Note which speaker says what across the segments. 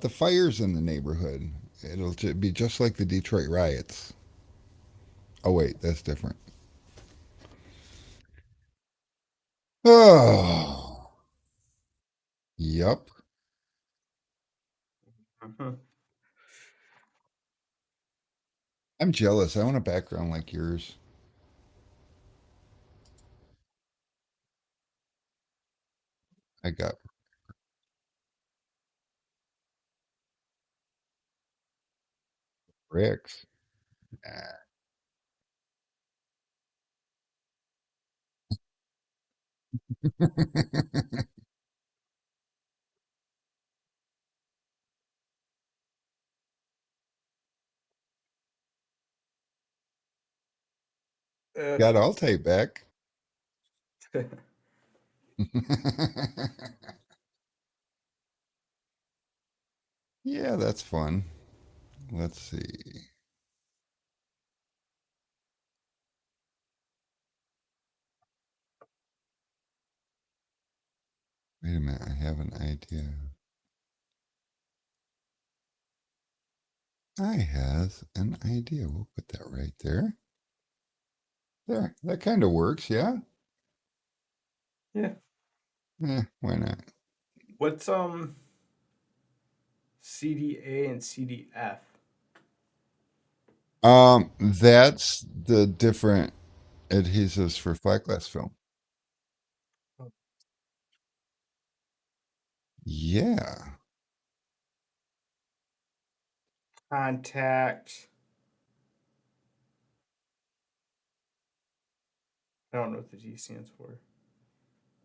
Speaker 1: The fires in the neighborhood. Be just like the Detroit riots. Oh wait, that's different. Oh, yep.
Speaker 2: Mhm.
Speaker 1: I'm jealous. I want a background like yours. I got bricks.
Speaker 2: Uh,
Speaker 1: Got all tape back. Yeah, that's fun. Let's see. Wait a minute. I have an idea. I has an idea. We'll put that right there. There. That kind of works. Yeah.
Speaker 2: yeah.
Speaker 1: Why not?
Speaker 2: What's CDA and CDF?
Speaker 1: That's the different adhesives for flat glass film. Yeah.
Speaker 2: Contact. I don't know what the D stands for.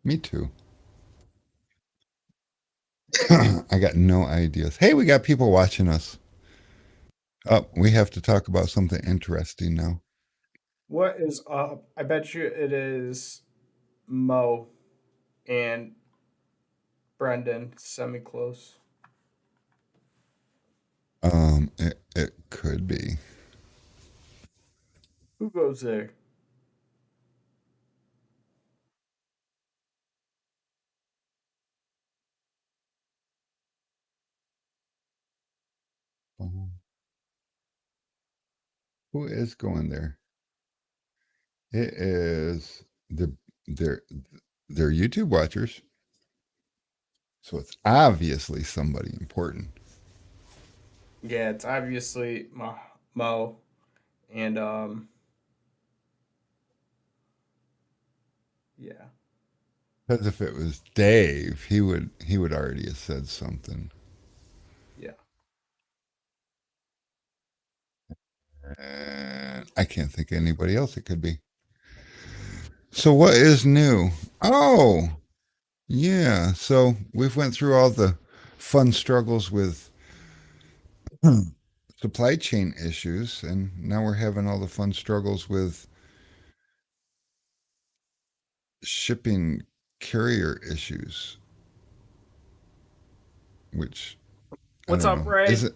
Speaker 1: Me too. I got no ideas. Hey, we got people watching us. Oh, we have to talk about something interesting now.
Speaker 2: What is up? I bet you it is Mo and Brendan. Semi close.
Speaker 1: It could be.
Speaker 2: Who goes there?
Speaker 1: Oh, who is going there? It is they're they're YouTube watchers, so it's obviously somebody important.
Speaker 2: Yeah, it's obviously Mo and yeah.
Speaker 1: Because if it was Dave, he would already have said something.
Speaker 2: Yeah.
Speaker 1: And I can't think of anybody else it could be. So what is new? Oh, yeah. So we've went through all the fun struggles with supply chain issues, and now we're having all the fun struggles with shipping carrier issues, which I
Speaker 2: What's
Speaker 1: don't
Speaker 2: up,
Speaker 1: know
Speaker 2: Ray?
Speaker 1: isn't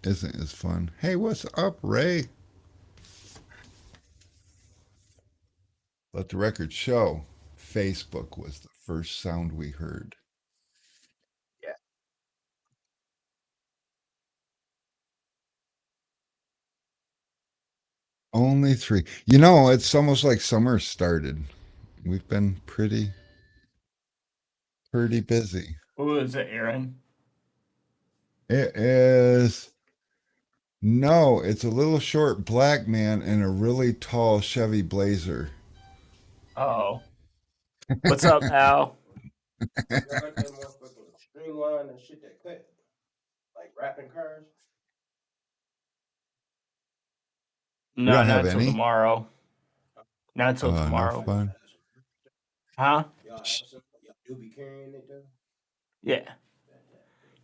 Speaker 1: as fun. Hey, what's up, Ray? Let the record show. Facebook was the first sound we heard.
Speaker 2: Yeah.
Speaker 1: Only three. You know, it's almost like summer started. We've been pretty busy.
Speaker 2: Who is it, Aaron?
Speaker 1: It is no, it's a little short black man in a really tall Chevy Blazer.
Speaker 2: Oh. What's up, Al?
Speaker 3: Y'all got that motherfucking streamline and shit that cut, like wrapping cars.
Speaker 1: We
Speaker 2: No,
Speaker 1: don't
Speaker 2: not
Speaker 1: have
Speaker 2: until
Speaker 1: any.
Speaker 2: tomorrow. Not until
Speaker 1: No
Speaker 2: tomorrow.
Speaker 1: fun.
Speaker 2: Huh?
Speaker 3: Y'all have some. Y'all do be carrying it though.
Speaker 2: Yeah.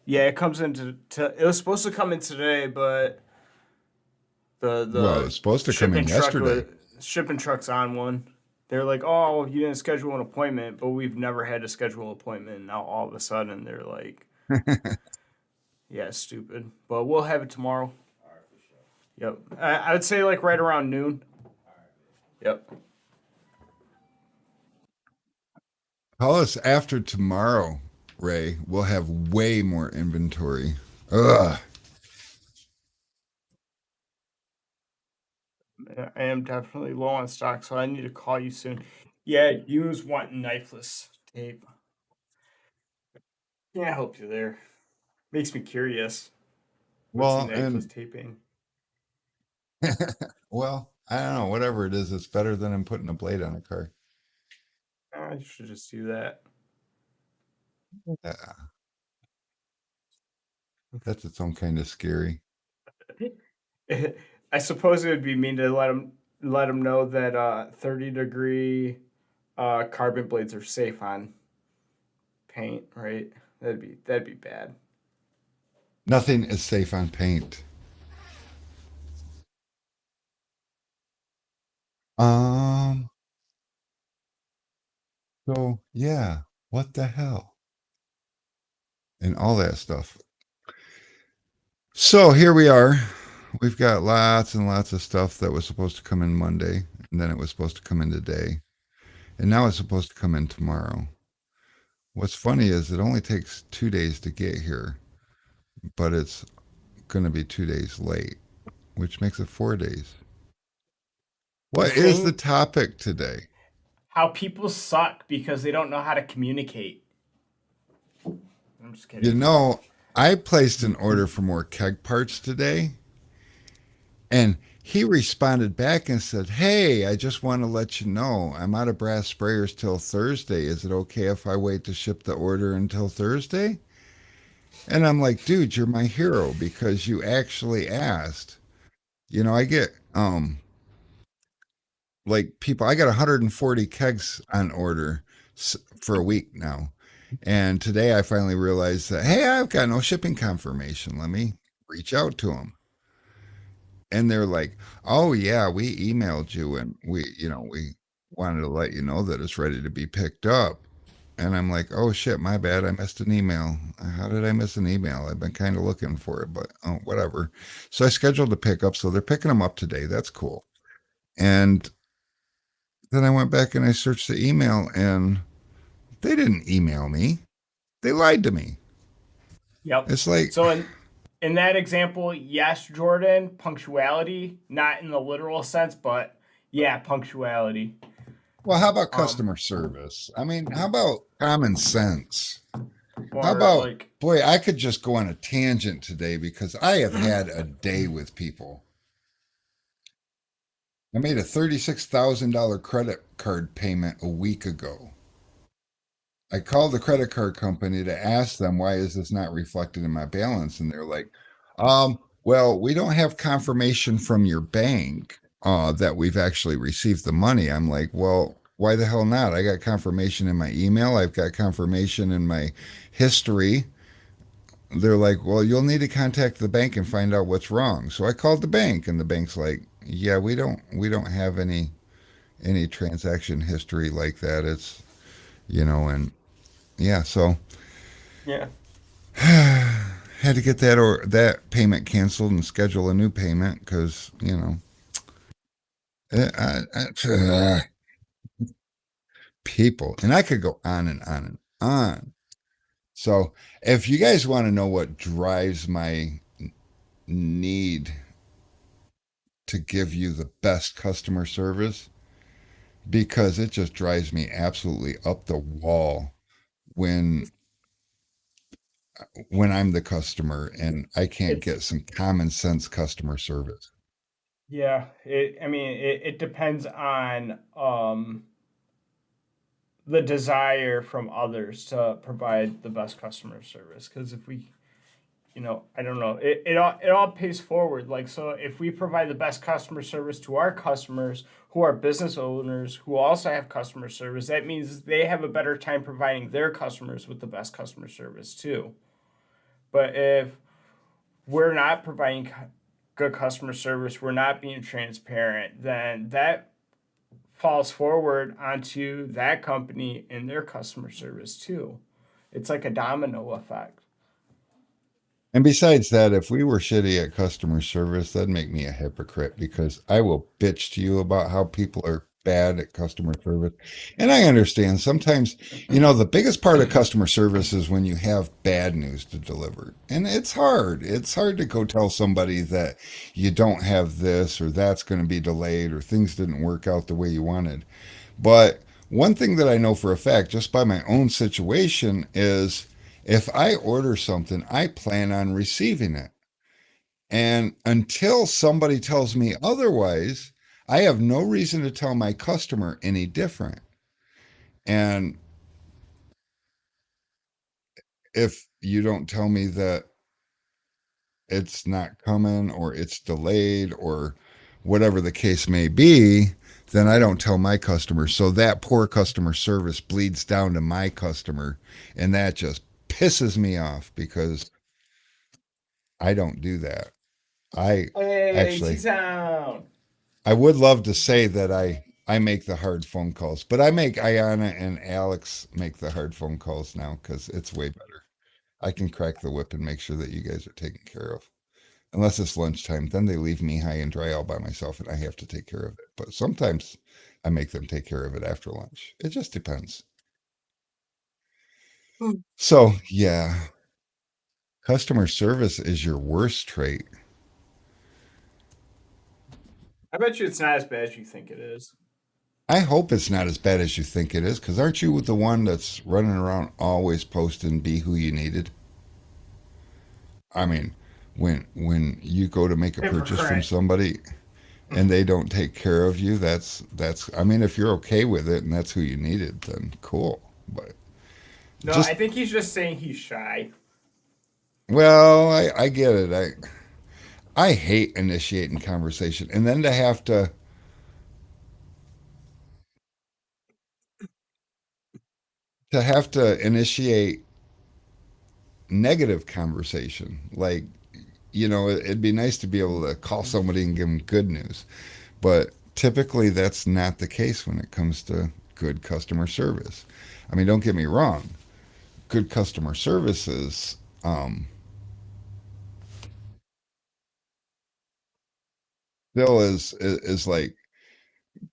Speaker 2: Yeah, it comes into it was supposed to come in today, but the
Speaker 1: Well,
Speaker 2: the
Speaker 1: it's supposed to come
Speaker 2: shipping
Speaker 1: in
Speaker 2: truck was
Speaker 1: yesterday.
Speaker 2: shipping truck's on one. They're like, "Oh, you didn't schedule an appointment," but we've never had to schedule an appointment. And now all of a sudden, they're like, "Yeah, stupid." But we'll have it tomorrow.
Speaker 3: All right, for sure.
Speaker 2: Yep. I would say like right around noon.
Speaker 3: All right.
Speaker 2: Yep.
Speaker 1: Call us after tomorrow. Ray, we'll have way more inventory. Ugh.
Speaker 2: I am definitely low on stock, so I need to call you soon. Yeah, you was wanting knifeless tape. Can't help you there. Makes me curious. What's
Speaker 1: Well,
Speaker 2: knifeless
Speaker 1: and
Speaker 2: taping?
Speaker 1: well, I don't know. Whatever it is, it's better than him putting a blade on a car.
Speaker 2: I should just do that.
Speaker 1: Yeah, that's its own kind of scary.
Speaker 2: I suppose it would be mean to let them know that 30-degree carbon blades are safe on paint, right? That'd be bad.
Speaker 1: Nothing is safe on paint. Um. So yeah, what the hell, and all that stuff. So here we are. We've got lots and lots of stuff that was supposed to come in Monday, and then it was supposed to come in today, and now it's supposed to come in tomorrow. What's funny is it only takes 2 days to get here, but it's going to be 2 days late, which makes it 4 days.
Speaker 2: The
Speaker 1: What is the
Speaker 2: thing,
Speaker 1: topic today?
Speaker 2: how people suck because they don't know how to communicate. I'm just
Speaker 1: You
Speaker 2: kidding.
Speaker 1: know, I placed an order for more keg parts today, and he responded back and said, "Hey, I just want to let you know I'm out of brass sprayers till Thursday. Is it okay if I wait to ship the order until Thursday?" And I'm like, "Dude, you're my hero because you actually asked." I get like people, I got 140 kegs on order for a week now. And today I finally realized that, hey, I've got no shipping confirmation. Let me reach out to them. And they're like, "Oh yeah, we emailed you and we wanted to let you know that it's ready to be picked up." And I'm like, "Oh shit, my bad. I missed an email. How did I miss an email? I've been kind of looking for it, but oh, whatever." So I scheduled a pickup, so they're picking them up today. That's cool. And then I went back and I searched the email, and they didn't email me. They lied to me.
Speaker 2: Yep.
Speaker 1: It's like,
Speaker 2: So in that example, yes, Jordan, punctuality, not in the literal sense, but yeah, punctuality.
Speaker 1: well, how about
Speaker 2: Um,
Speaker 1: customer service? I mean, how about common sense? How
Speaker 2: or
Speaker 1: about,
Speaker 2: like,
Speaker 1: boy, I could just go on a tangent today because I have had a day with people. I made a $36,000 credit card payment a week ago. I called the credit card company to ask them, why is this not reflected in my balance? And they're like, well, we don't have confirmation from your bank that we've actually received the money. I'm like, well, why the hell not? I got confirmation in my email. I've got confirmation in my history. They're like, well, you'll need to contact the bank and find out what's wrong. So I called the bank, and the bank's like, yeah, we don't have any transaction history like that. It's and yeah, so
Speaker 2: yeah,
Speaker 1: had to get that payment canceled and schedule a new payment because people, and I could go on and on and on. So if you guys want to know what drives my need to give you the best customer service, because it just drives me absolutely up the wall when I'm the customer and I can't
Speaker 2: it's
Speaker 1: get some common sense customer service.
Speaker 2: yeah. I mean, it depends on the desire from others to provide the best customer service. Because if we, I don't know, it all pays forward. Like, so if we provide the best customer service to our customers who are business owners who also have customer service, that means they have a better time providing their customers with the best customer service too. But if we're not providing good customer service, we're not being transparent, then that falls forward onto that company and their customer service too. It's like a domino effect.
Speaker 1: And besides that, if we were shitty at customer service, that'd make me a hypocrite because I will bitch to you about how people are bad at customer service. And I understand sometimes, the biggest part of customer service is when you have bad news to deliver. And it's hard. It's hard to go tell somebody that you don't have this or that's going to be delayed or things didn't work out the way you wanted. But one thing that I know for a fact, just by my own situation, is if I order something, I plan on receiving it. And until somebody tells me otherwise, I have no reason to tell my customer any different. And if you don't tell me that it's not coming or it's delayed or whatever the case may be, then I don't tell my customers. So that poor customer service bleeds down to my customer. And that just pisses me off because I don't do that. I
Speaker 2: Hey,
Speaker 1: actually,
Speaker 2: T-Town.
Speaker 1: I would love to say that I make the hard phone calls, but I make Ayana and Alex make the hard phone calls now because it's way better. I can crack the whip and make sure that you guys are taken care of. Unless it's lunchtime, then they leave me high and dry all by myself and I have to take care of it. But sometimes I make them take care of it after lunch. It just depends. So, yeah, customer service is your worst trait.
Speaker 2: I bet you it's not as bad as you think it is.
Speaker 1: I hope it's not as bad as you think it is, because aren't you the one that's running around always posting be who you needed? I mean, when you go to make a purchase from
Speaker 2: Hypocrite.
Speaker 1: somebody and they don't take care of you, that's I mean, if you're okay with it and that's who you needed, then cool. But
Speaker 2: No, I
Speaker 1: just
Speaker 2: think he's just saying he's shy.
Speaker 1: well, I get it. I hate initiating conversation and then to have to initiate negative conversation. Like, it'd be nice to be able to call somebody and give them good news. But typically, that's not the case when it comes to good customer service. I mean, don't get me wrong, good customer service still is like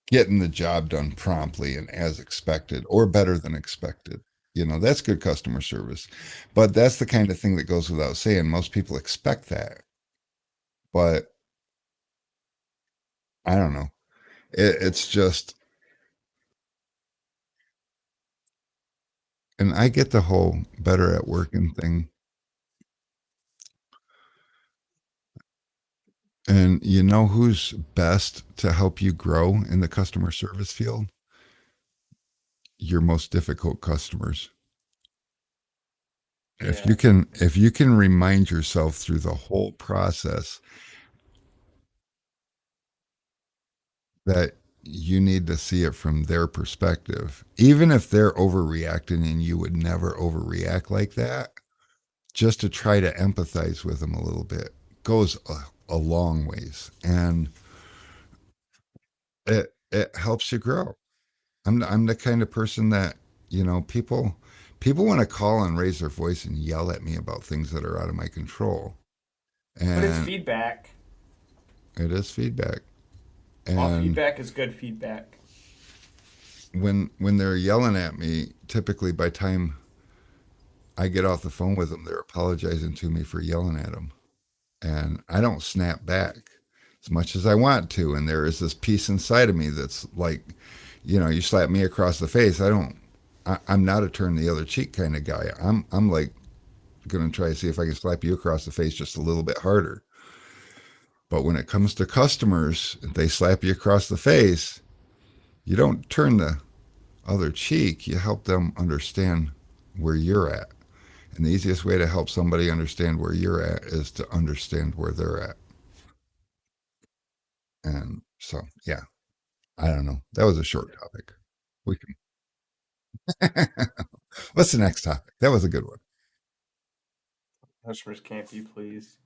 Speaker 1: getting the job done promptly and as expected or better than expected. That's good customer service. But that's the kind of thing that goes without saying. Most people expect that. But I don't know. It's just, and I get the whole better at working thing. And you know who's best to help you grow in the customer service field? Your most difficult customers. If you
Speaker 2: Yeah.
Speaker 1: can if you can remind yourself through the whole process that you need to see it from their perspective, even if they're overreacting and you would never overreact like that, just to try to empathize with them a little bit goes a long ways. And it helps you grow. I'm the kind of person that people want to call and raise their voice and yell at me about things that are out of my control,
Speaker 2: But it's
Speaker 1: and
Speaker 2: feedback.
Speaker 1: it is feedback.
Speaker 2: All
Speaker 1: And
Speaker 2: feedback is good feedback.
Speaker 1: when they're yelling at me, typically by time I get off the phone with them, they're apologizing to me for yelling at them, and I don't snap back as much as I want to. And there is this piece inside of me that's like, you slap me across the face. I'm not a turn the other cheek kind of guy. I'm like going to try to see if I can slap you across the face just a little bit harder. But when it comes to customers, if they slap you across the face, you don't turn the other cheek. You help them understand where you're at. And the easiest way to help somebody understand where you're at is to understand where they're at. And so, yeah, I don't know. That was a short topic. We can. What's the next topic? That was a good one.
Speaker 2: Customers can't be pleased.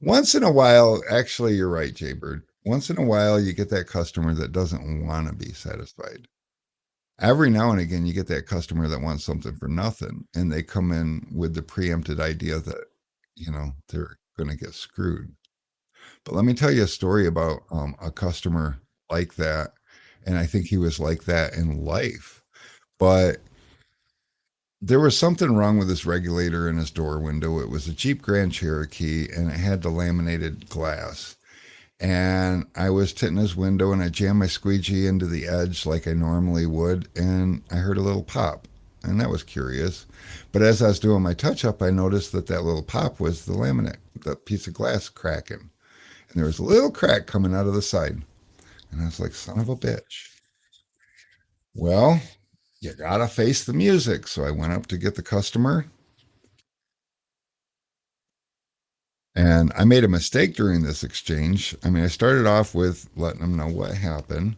Speaker 1: Once in a while, actually, you're right, Jaybird. Once in a while, you get that customer that doesn't want to be satisfied. Every now and again, you get that customer that wants something for nothing, and they come in with the preempted idea that, they're going to get screwed. But let me tell you a story about a customer like that. And I think he was like that in life. But there was something wrong with his regulator in his door window. It was a Jeep Grand Cherokee and it had the laminated glass. And I was tinting his window and I jammed my squeegee into the edge like I normally would. And I heard a little pop. And that was curious. But as I was doing my touch up, I noticed that that little pop was the laminate, the piece of glass cracking. And there was a little crack coming out of the side. And I was like, son of a bitch. Well, you gotta face the music. So I went up to get the customer. And I made a mistake during this exchange. I mean, I started off with letting them know what happened.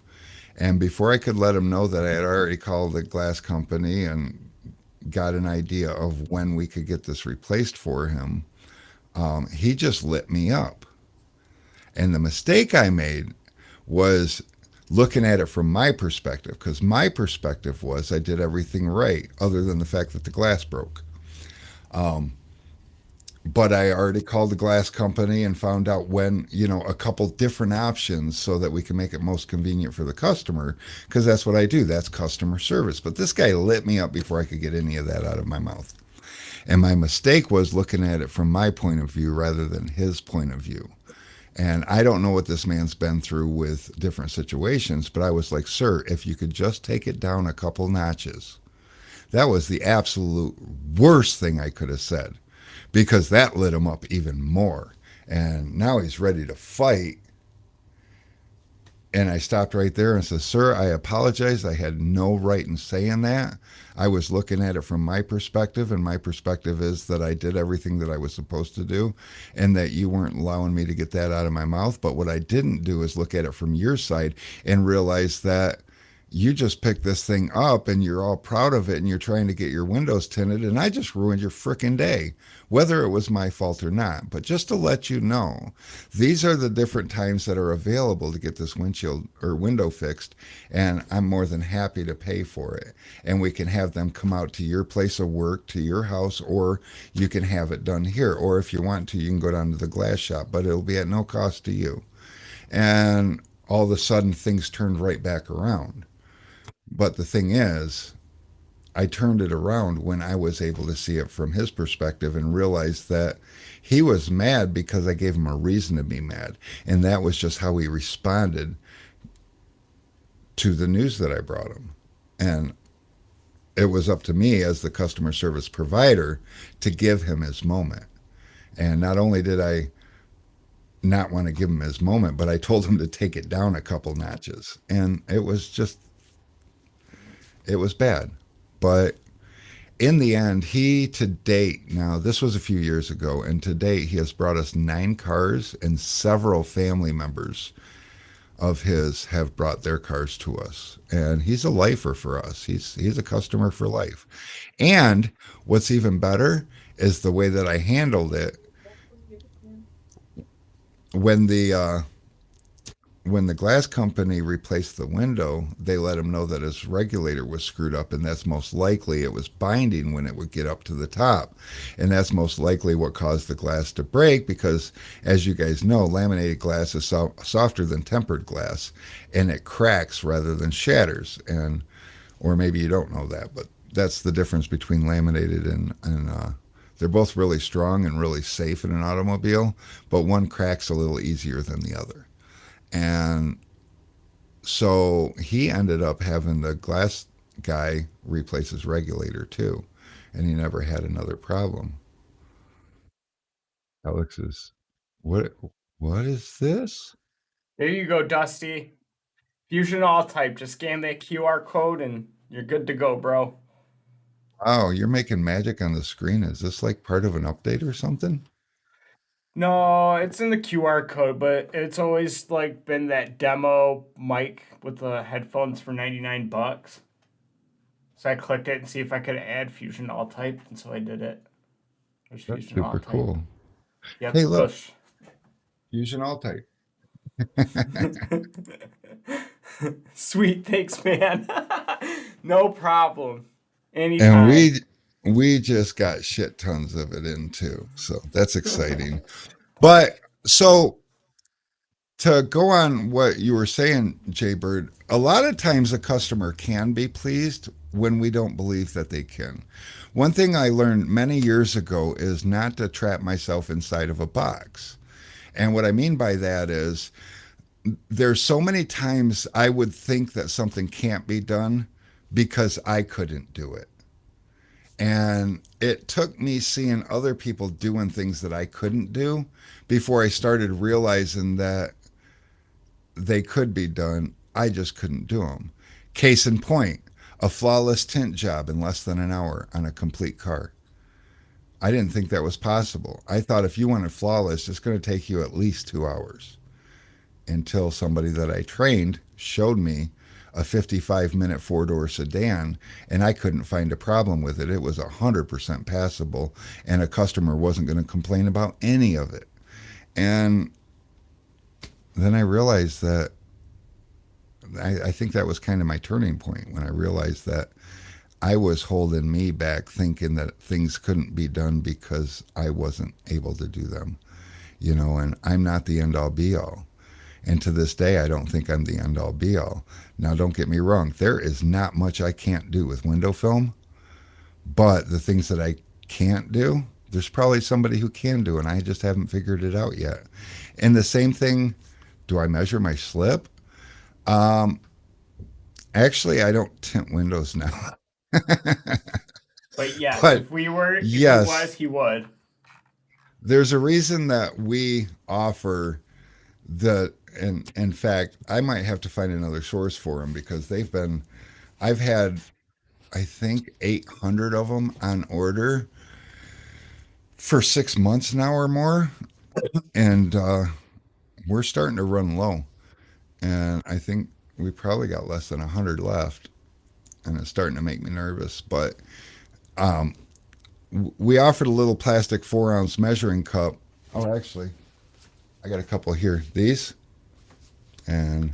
Speaker 1: And before I could let him know that I had already called the glass company and got an idea of when we could get this replaced for him, he just lit me up. And the mistake I made was looking at it from my perspective, because my perspective was I did everything right, other than the fact that the glass broke. Um, but I already called the glass company and found out when, a couple different options so that we can make it most convenient for the customer, because that's what I do. That's customer service. But this guy lit me up before I could get any of that out of my mouth. And my mistake was looking at it from my point of view rather than his point of view. And I don't know what this man's been through with different situations, but I was like, sir, if you could just take it down a couple notches. That was the absolute worst thing I could have said, because that lit him up even more. And now he's ready to fight. And I stopped right there and said, sir, I apologize. I had no right in saying that. I was looking at it from my perspective, and my perspective is that I did everything that I was supposed to do and that you weren't allowing me to get that out of my mouth. But what I didn't do is look at it from your side and realize that you just picked this thing up and you're all proud of it and you're trying to get your windows tinted, and I just ruined your frickin' day, whether it was my fault or not. But just to let you know, these are the different times that are available to get this windshield or window fixed, and I'm more than happy to pay for it. And we can have them come out to your place of work, to your house, or you can have it done here. Or if you want to, you can go down to the glass shop, but it'll be at no cost to you. And all of a sudden, things turned right back around. But the thing is, I turned it around when I was able to see it from his perspective and realized that he was mad because I gave him a reason to be mad. And that was just how he responded to the news that I brought him. And it was up to me as the customer service provider to give him his moment. And not only did I not want to give him his moment, but I told him to take it down a couple notches. And it was bad. But in the end, he to date, now this was a few years ago, and to date he has brought us 9 cars, and several family members of his have brought their cars to us. And he's a lifer for us. He's a customer for life. And what's even better is the way that I handled it when the glass company replaced the window, they let him know that his regulator was screwed up, and that's most likely it was binding when it would get up to the top. And that's most likely what caused the glass to break, because, as you guys know, laminated glass is softer than tempered glass, and it cracks rather than shatters. And or maybe you don't know that, but that's the difference between laminated and they're both really strong and really safe in an automobile, but one cracks a little easier than the other. And so he ended up having the glass guy replace his regulator too, and he never had another problem. Alex is, what? What is this?
Speaker 2: There you go, Dusty. Fusion all type. Just scan that QR code and you're good to go, bro.
Speaker 1: Oh, you're making magic on the screen. Is this like part of an update or something?
Speaker 2: No, it's in the QR code, but it's always like been that demo mic with the headphones for $99. So I clicked it and see if I could add Fusion all type, and so I did it. There's
Speaker 1: That's
Speaker 2: Fusion all
Speaker 1: super
Speaker 2: type.
Speaker 1: cool.
Speaker 2: Yep,
Speaker 1: Hey, look,
Speaker 2: push.
Speaker 1: Fusion All Type.
Speaker 2: Sweet, thanks, man. No problem.
Speaker 1: And
Speaker 2: Anytime.
Speaker 1: we just got shit tons of it in too. So that's exciting. But so To go on what you were saying, Jaybird, a lot of times a customer can be pleased when we don't believe that they can. One thing I learned many years ago is not to trap myself inside of a box. And what I mean by that is there's so many times I would think that something can't be done because I couldn't do it. And it took me seeing other people doing things that I couldn't do before I started realizing that they could be done. I just couldn't do them. Case in point, a flawless tint job in less than an hour on a complete car. I didn't think that was possible. I thought if you wanted flawless, it's going to take you at least 2 hours until somebody that I trained showed me a 55-minute four-door sedan, and I couldn't find a problem with it. It was 100% passable, and a customer wasn't going to complain about any of it. And then I realized that I think that was kind of my turning point when I realized that I was holding me back thinking that things couldn't be done because I wasn't able to do them, and I'm not the end all be all. And to this day, I don't think I'm the end all be all. Now, don't get me wrong, there is not much I can't do with window film, but the things that I can't do, there's probably somebody who can do, and I just haven't figured it out yet. And the same thing, do I measure my slip? Um, Actually, I don't tint windows now.
Speaker 2: But yes,
Speaker 1: But
Speaker 2: if he was,
Speaker 1: yes,
Speaker 2: he would.
Speaker 1: there's a reason that we offer the, and in fact, I might have to find another source for them because I've had, I think, 800 of them on order for 6 months now or more. And we're starting to run low. And I think we probably got less than 100 left. And it's starting to make me nervous. But we offered a little plastic 4 ounce measuring cup. Oh, actually, I got a couple here. These, and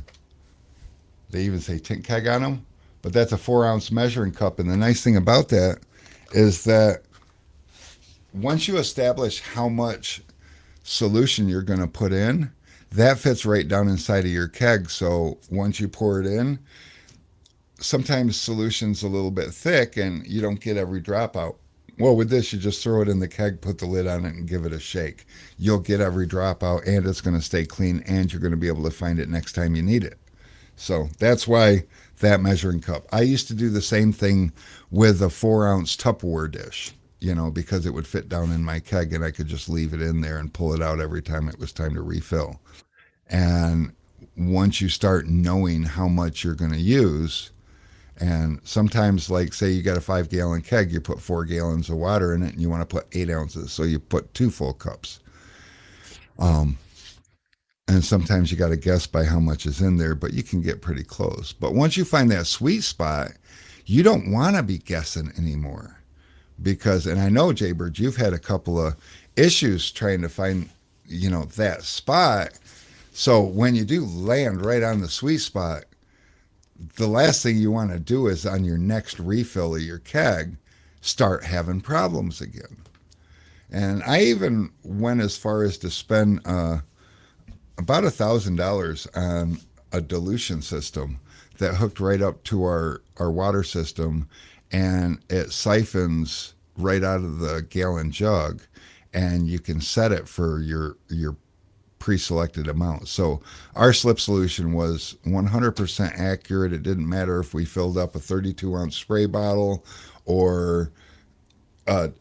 Speaker 1: they even say tint keg on them. But that's a 4 ounce measuring cup. And the nice thing about that is that once you establish how much solution you're going to put in, that fits right down inside of your keg. So once you pour it in, sometimes solution's a little bit thick and you don't get every drop out. Well, with this, you just throw it in the keg, put the lid on it, and give it a shake. You'll get every drop out, and it's going to stay clean, and you're going to be able to find it next time you need it. So that's why that measuring cup. I used to do the same thing with a 4 ounce Tupperware dish, because it would fit down in my keg, and I could just leave it in there and pull it out every time it was time to refill. And once you start knowing how much you're going to use, and sometimes, like, say you got a 5 gallon keg, you put 4 gallons of water in it and you want to put 8 ounces. So you put two full cups. Um, and sometimes you got to guess by how much is in there, but you can get pretty close. But once you find that sweet spot, you don't want to be guessing anymore. Because, and I know, Jaybird, you've had a couple of issues trying to find, that spot. So when you do land right on the sweet spot, the last thing you want to do is on your next refill of your keg start having problems again. And I even went as far as to spend about $1,000 on a dilution system that hooked right up to our water system, and it siphons right out of the gallon jug, and you can set it for your pre-selected amount. So our slip solution was 100% accurate. It didn't matter if we filled up a 32-ounce spray bottle or a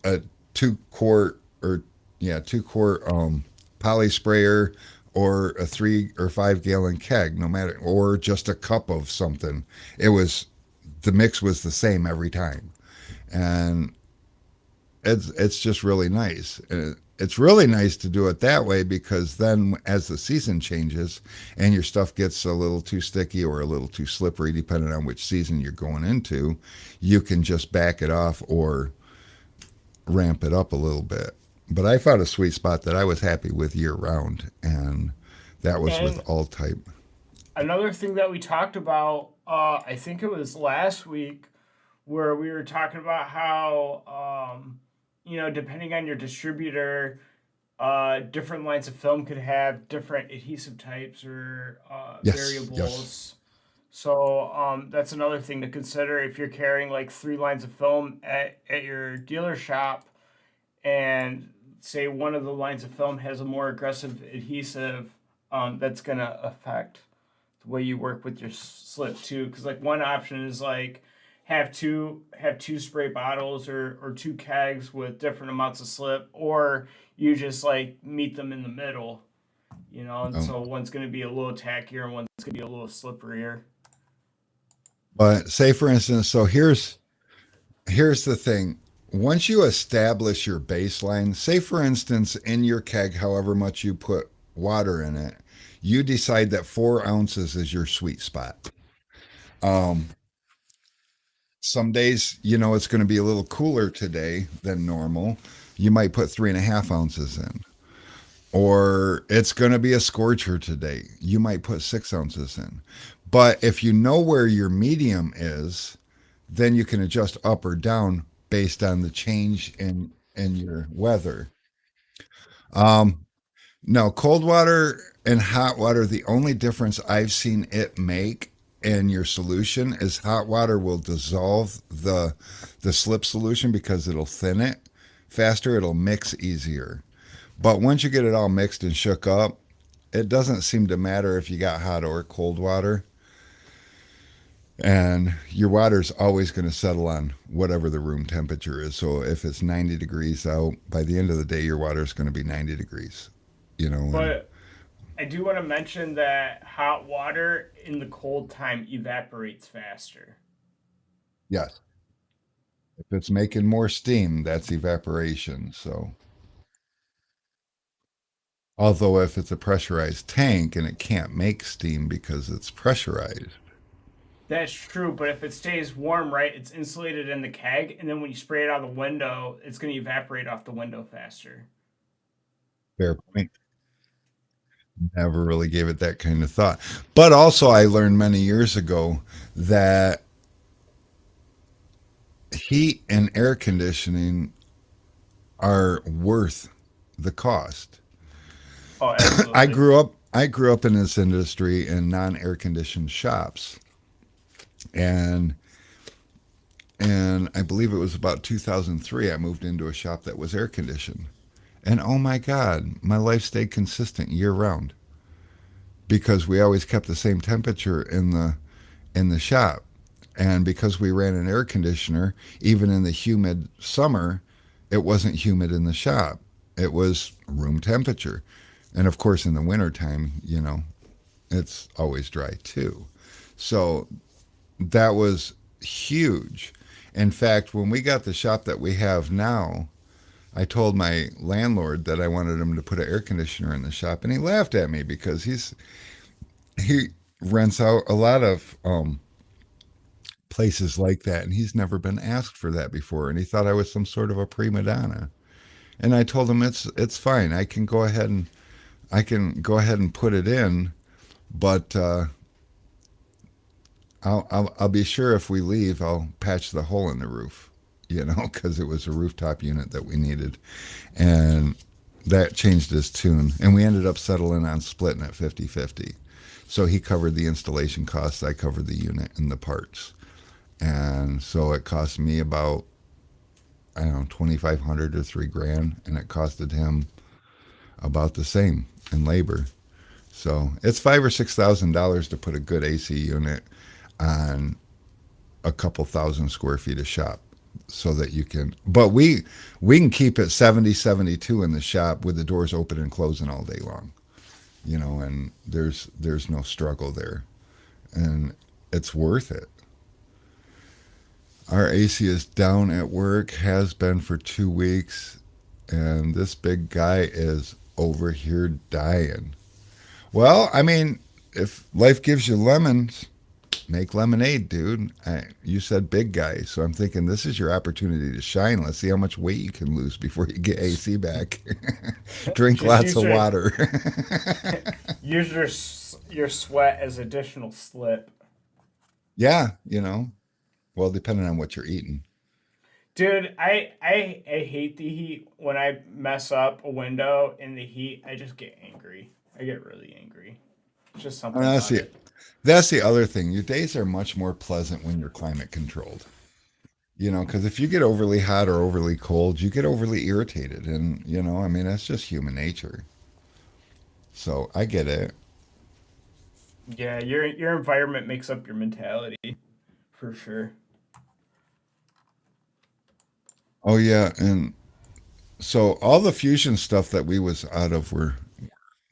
Speaker 1: 2 quart or 2 quart poly sprayer or a 3 or 5 gallon keg, no matter, or just a cup of something. The mix was the same every time. And it's just really nice. It's really nice to do it that way because then as the season changes and your stuff gets a little too sticky or a little too slippery, depending on which season you're going into, you can just back it off or ramp it up a little bit. But I found a sweet spot that I was happy with year round, and that was with
Speaker 2: And
Speaker 1: all type.
Speaker 2: another thing that we talked about, I think it was last week, where we were talking about how, depending on your distributor, Different lines of film could have different adhesive types or
Speaker 1: Yes, yes.
Speaker 2: variables. So that's another thing to consider if you're carrying like three lines of film at your dealer shop, and say one of the lines of film has a more aggressive adhesive, that's gonna affect the way you work with your slip too. Because like one option is like have two spray bottles or two kegs with different amounts of slip, or you just like meet them in the middle, and
Speaker 1: Oh.
Speaker 2: so one's gonna be a little tackier and one's gonna be a little slipperier.
Speaker 1: But say for instance, so here's the thing. Once you establish your baseline, say for instance, in your keg, however much you put water in it, you decide that 4 ounces is your sweet spot. Um, some days, it's going to be a little cooler today than normal. You might put 3.5 ounces in. Or it's going to be a scorcher today. You might put 6 ounces in. But if you know where your medium is, then you can adjust up or down based on the change in your weather. Um, no, cold water and hot water, the only difference I've seen it make in your solution is hot water will dissolve the slip solution because it'll thin it faster, it'll mix easier. But once you get it all mixed and shook up, it doesn't seem to matter if you got hot or cold water. And your water's always going to settle on whatever the room temperature is. So if it's 90 degrees out, by the end of the day, your water's going to be 90 degrees, and
Speaker 2: But I do want to mention that hot water in the cold time evaporates faster.
Speaker 1: yes, if it's making more steam, that's evaporation. So, although if it's a pressurized tank and it can't make steam because it's pressurized,
Speaker 2: That's true, but if it stays warm, right, it's insulated in the keg, and then when you spray it out the window, it's going to evaporate off the window faster.
Speaker 1: fair point. Never really gave it that kind of thought. But also, I learned many years ago that heat and air conditioning are worth the cost.
Speaker 2: Oh,
Speaker 1: I
Speaker 2: absolutely.
Speaker 1: grew up I grew up in this industry in non-air conditioned shops, and I believe it was about 2003 I moved into a shop that was air conditioned. And oh my god, my life stayed consistent year round because we always kept the same temperature in the shop. And because we ran an air conditioner, even in the humid summer, it wasn't humid in the shop. It was room temperature. And of course, in the wintertime, it's always dry too. So that was huge. In fact, when we got the shop that we have now, I told my landlord that I wanted him to put an air conditioner in the shop, and he laughed at me because he rents out a lot of places like that, and he's never been asked for that before, and he thought I was some sort of a prima donna. And I told him it's fine. I can go ahead and put it in, but I'll be sure if we leave, I'll patch the hole in the roof, because it was a rooftop unit that we needed, and that changed his tune, and we ended up settling on splitting it 50-50. So he covered the installation costs, I covered the unit and the parts. And so it cost me about, I don't know, 2,500 or 3 grand, and it costed him about the same in labor. So it's $5,000 or $6,000 to put a good AC unit on a couple thousand square feet of shop, so that you can, but we can keep it 70-72 in the shop with the doors open and closing all day long, and there's no struggle there, and it's worth it. Our AC is down at work, has been for 2 weeks, and this big guy is over here dying. Well, I mean, if life gives you lemons, make lemonade, dude. You said big guy, so I'm thinking this is your opportunity to shine. Let's see how much weight you can lose before you get AC back. Drink
Speaker 2: Just
Speaker 1: lots
Speaker 2: use
Speaker 1: of
Speaker 2: your
Speaker 1: water.
Speaker 2: use your sweat as additional slip.
Speaker 1: Yeah, well, depending on what you're eating.
Speaker 2: Dude, I hate the heat. When I mess up a window in the heat, I just get angry. I get really angry. It's just
Speaker 1: And
Speaker 2: something about it.
Speaker 1: that's the other thing. Your days are much more pleasant when you're climate controlled. Because if you get overly hot or overly cold, you get overly irritated, and I mean, that's just human nature. So I get it.
Speaker 2: Yeah, your environment makes up your mentality for sure.
Speaker 1: Oh yeah, and so all the fusion stuff that we was out of, we're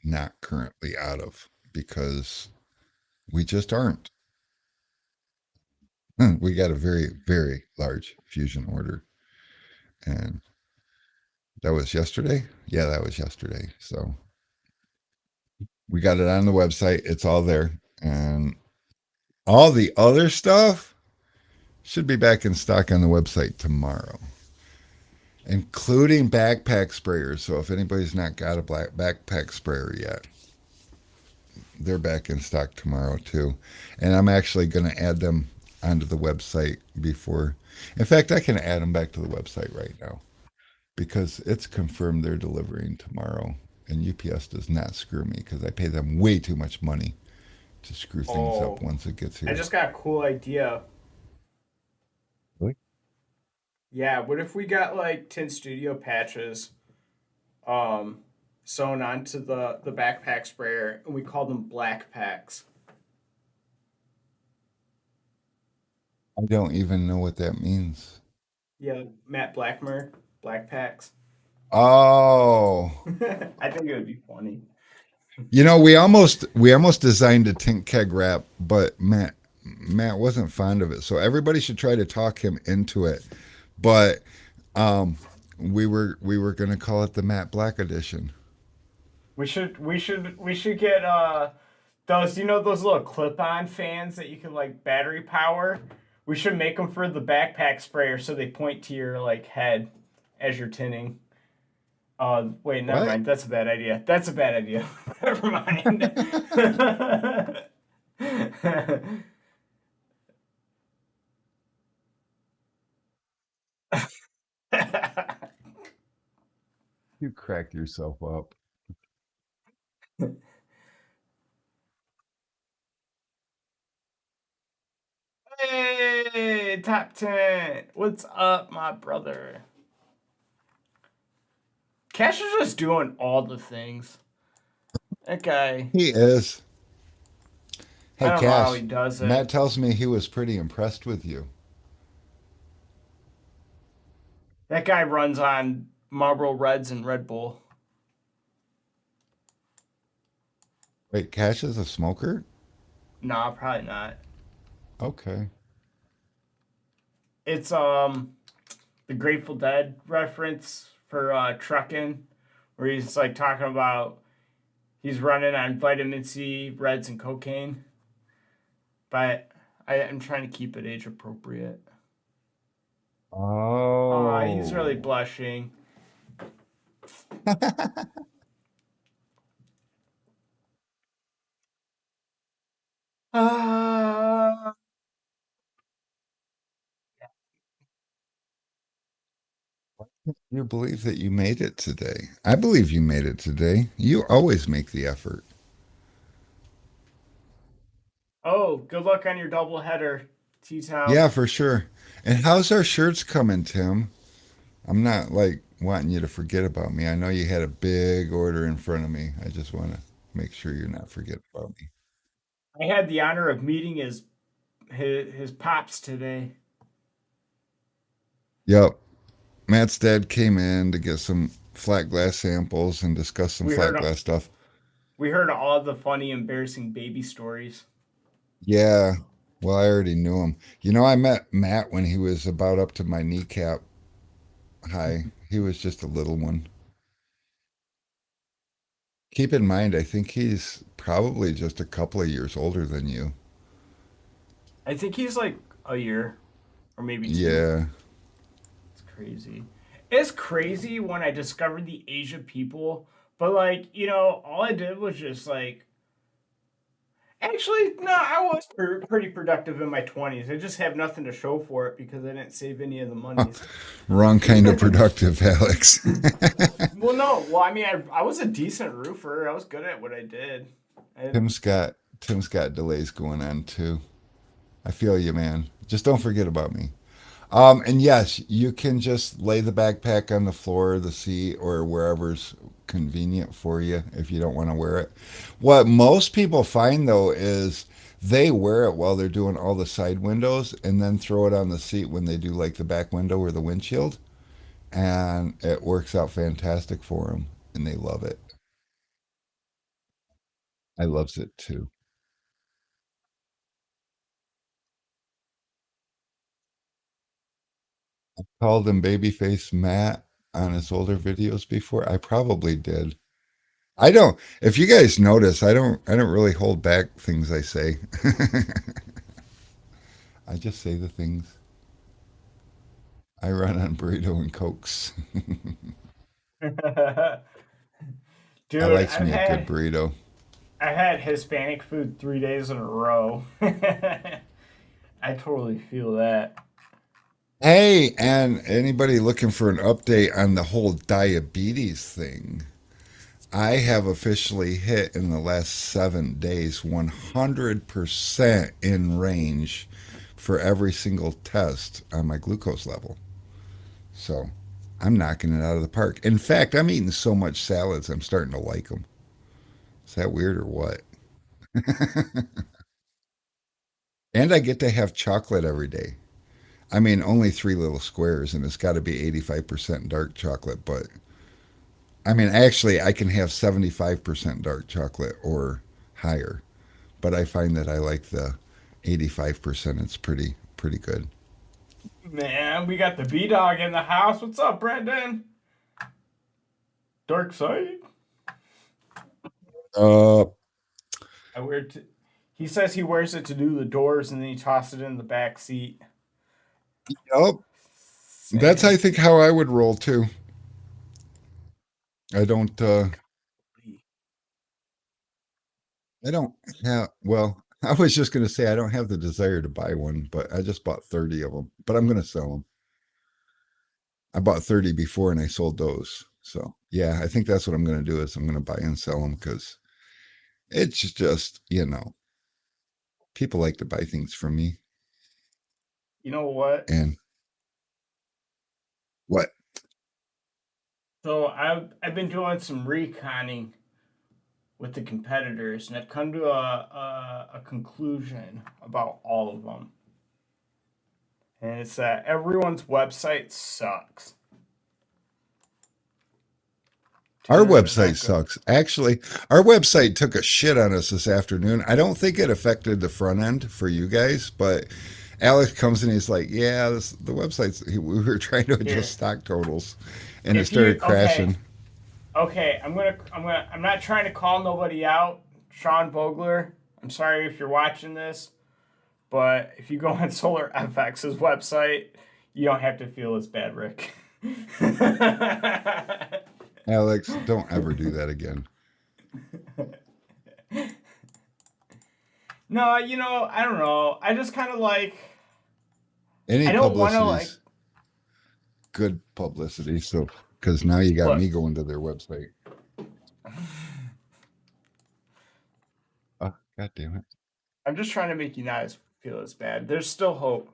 Speaker 1: not currently out of because we just aren't. We got a very, very large fusion order, and that was yesterday. Yeah, that was yesterday. So we got it on the website. It's all there, and all the other stuff should be back in stock on the website tomorrow, including backpack sprayers. So if anybody's not got a black backpack sprayer yet, they're back in stock tomorrow too. And I'm actually going to add them onto the website before. In fact, I can add them back to the website right now because it's confirmed they're delivering tomorrow. And UPS does not screw me because I pay them way too much money to screw things up
Speaker 2: Oh,
Speaker 1: once it gets
Speaker 2: I
Speaker 1: here.
Speaker 2: just got a cool idea.
Speaker 1: Really?
Speaker 2: Yeah, what if we got like Tint Studio patches um sewn onto the backpack sprayer and we call them black packs?
Speaker 1: I don't even know what that means.
Speaker 2: Yeah, Matt Blackmer, black packs.
Speaker 1: Oh,
Speaker 2: I think it would be funny.
Speaker 1: we almost designed a tint keg wrap, but Matt wasn't fond of it. So everybody should try to talk him into it. But um, we were gonna call it the Matt Black edition.
Speaker 2: We should get those those little clip-on fans that you can like battery power. We should make them for the backpack sprayer so they point to your like head as you're tinning. Wait, never
Speaker 1: What?
Speaker 2: mind. That's a bad idea. That's a bad idea. Never mind.
Speaker 1: You cracked yourself up.
Speaker 2: Hey, top 10. What's up, my brother? Cash is just doing all the things. That guy,
Speaker 1: He is.
Speaker 2: I
Speaker 1: Hey,
Speaker 2: don't know how he
Speaker 1: Cash.
Speaker 2: does
Speaker 1: Matt
Speaker 2: it.
Speaker 1: tells me he was pretty impressed with you.
Speaker 2: That guy runs on Marlboro Reds and Red Bull.
Speaker 1: Wait, Cash is a smoker?
Speaker 2: Nah, probably not.
Speaker 1: Okay.
Speaker 2: It's the Grateful Dead reference for trucking, where he's like talking about he's running on vitamin C, Reds, and cocaine. But I'm trying to keep it age appropriate. Aw, he's really
Speaker 1: Oh.
Speaker 2: blushing. Ah.
Speaker 1: You believe that you made it today. I believe you made it today. You always make the effort.
Speaker 2: Oh, good luck on your double header, T Town.
Speaker 1: Yeah, for sure. And how's our shirts coming, Tim? I'm not like wanting you to forget about me. I know you had a big order in front of me. I just want to make sure you're not forgetting about me.
Speaker 2: I had the honor of meeting his pops today.
Speaker 1: Yep. Matt's dad came in to get some flat glass samples and discuss some
Speaker 2: We
Speaker 1: flat
Speaker 2: heard
Speaker 1: glass stuff.
Speaker 2: we heard all the funny, embarrassing baby stories.
Speaker 1: Yeah. Well, I already knew him. I met Matt when he was about up to my kneecap high. He was just a little one. Keep in mind, I think he's probably just a couple of years older than you.
Speaker 2: I think he's like a year or maybe two.
Speaker 1: Yeah.
Speaker 2: It's crazy. It's crazy when I discovered the Asia people, but like, all I did was just like Actually, no, I was pretty productive in my 20s. I just have nothing to show for it because I didn't save any of the monies.
Speaker 1: Wrong kind of productive, Alex.
Speaker 2: Well, no. Well, I mean, I was a decent roofer. I was good at what I did. I,
Speaker 1: Tim's got delays going on too. I feel you, man. Just don't forget about me. And yes, you can just lay the backpack on the floor, the seat, or wherever's convenient for you if you don't want to wear it. What most people find though is they wear it while they're doing all the side windows and then throw it on the seat when they do like the back window or the windshield. And it works out fantastic for them and they love it. I loves it too. Called him Babyface Matt on his older videos before. I probably did. I don't. If you guys notice, I don't really hold back things I say. I just say the things. I run on burrito and cokes. I
Speaker 2: dude,
Speaker 1: likes me a good burrito.
Speaker 2: I've had Hispanic food 3 days in a row. I totally feel that.
Speaker 1: Hey, and anybody looking for an update on the whole diabetes thing? I have officially hit in the last 7 days 100% in range for every single test on my glucose level. So I'm knocking it out of the park. In fact, I'm eating so much salads, I'm starting to like them. Is that weird or what? And I get to have chocolate every day. I mean, only three little squares, and it's got to be 85% dark chocolate. But I mean, actually, I can have 75% dark chocolate or higher. But I find that I like the 85%. It's pretty good.
Speaker 2: Man, we got the B Dog in the house. What's up, Brendan? Dark side?
Speaker 1: Uh,
Speaker 2: I wear it. He says he wears it to do the doors and then he tosses it in the back seat.
Speaker 1: yep. That's I
Speaker 2: Same.
Speaker 1: think how I would roll too. I don't. I don't have. Well, I was just gonna say I don't have the desire to buy one, but I just bought 30 of them. But I'm gonna sell them. I bought 30 before and I sold those. So yeah, I think that's what I'm gonna do is I'm gonna buy and sell them because it's just people like to buy things from me.
Speaker 2: You know what?
Speaker 1: And what?
Speaker 2: So I've been doing some reconning with the competitors, and I've come to a conclusion about all of them, and it's that everyone's website sucks.
Speaker 1: Our
Speaker 2: Dude, is
Speaker 1: website
Speaker 2: that good?
Speaker 1: sucks. Actually, our website took a shit on us this afternoon. I don't think it affected the front end for you guys, but Alex comes and he's like, "Yeah, the website's." We were trying to adjust
Speaker 2: Here,
Speaker 1: stock totals, and it
Speaker 2: if you
Speaker 1: started
Speaker 2: okay,
Speaker 1: crashing.
Speaker 2: okay, I'm not trying to call nobody out, Sean Vogler. I'm sorry if you're watching this, but if you go on Solar FX's website, you don't have to feel as bad, Rick.
Speaker 1: Alex, don't ever do that again.
Speaker 2: No, I don't know. I just kind of like.
Speaker 1: Any
Speaker 2: I don't want to
Speaker 1: publicity's good publicity. So, because now you got
Speaker 2: look.
Speaker 1: me going to their website. Oh, God damn it.
Speaker 2: I'm just trying to make you not feel as bad. There's still hope.